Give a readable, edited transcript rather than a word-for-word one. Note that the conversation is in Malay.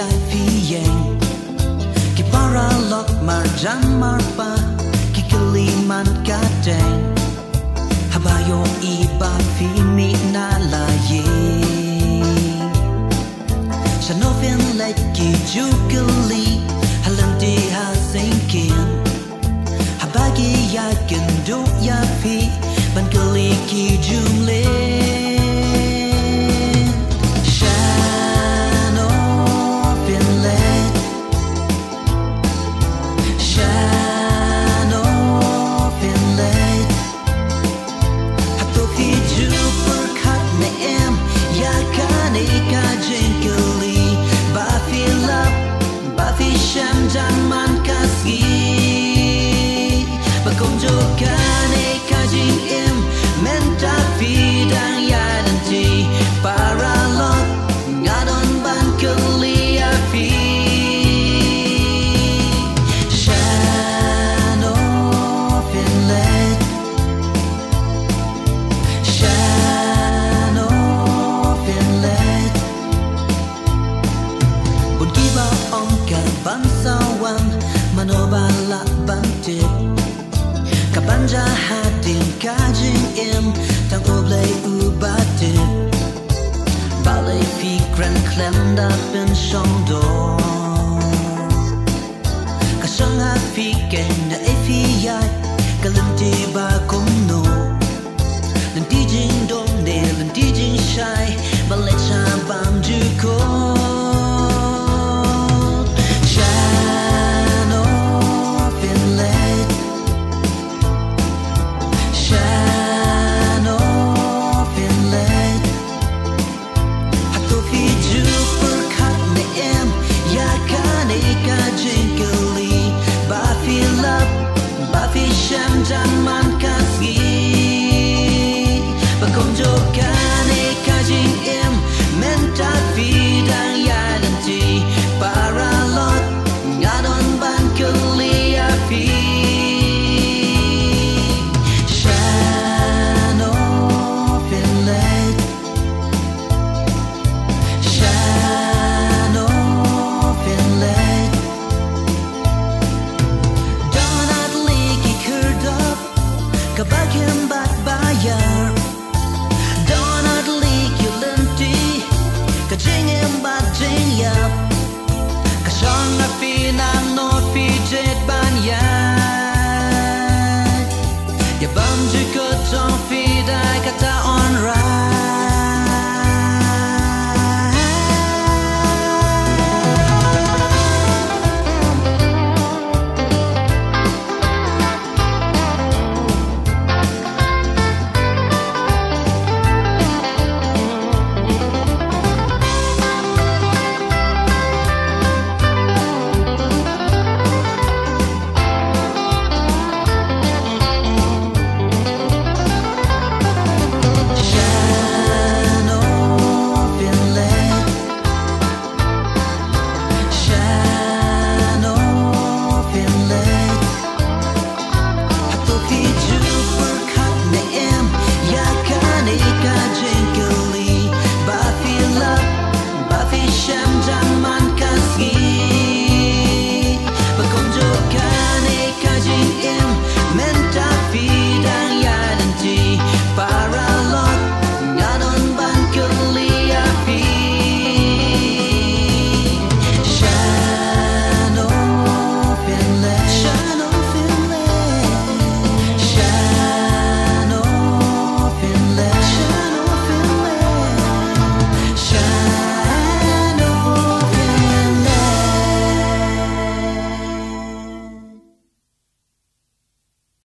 kai pieng ki para lok mar jan marpa ki keliman kadeng habayo iba fini na la ye Sanofin let ki jukeli halandi ha sinkin habagi ya kendo ya pi ban keli ki jumle Jangan kasih Berkunjungkan kajing im Menta bidang ya nanti Para lot Ngadon ban keli api Shano Finlet Shano Finlet Pun kiba ongka bangsawan Manobala bantit Kabanja hatin kajing im Tang oblay ubatit Balay fikran klenda pin shondo Kasang hafiken na ifiyat Kalanti ba kumno Lanti jing dom de lanti jing shy Balay sabang juko Jangan kasih Berkunjungkan kajing im Menta bidang ya nanti Para lot Ngadon ban keli api Shano Finlet Shano Finlet Donat liki kerdop Kebagian bat bayar Donat lik yulenti Kajingin bat jingyap Kasang na pinang no pijet banyan Yabam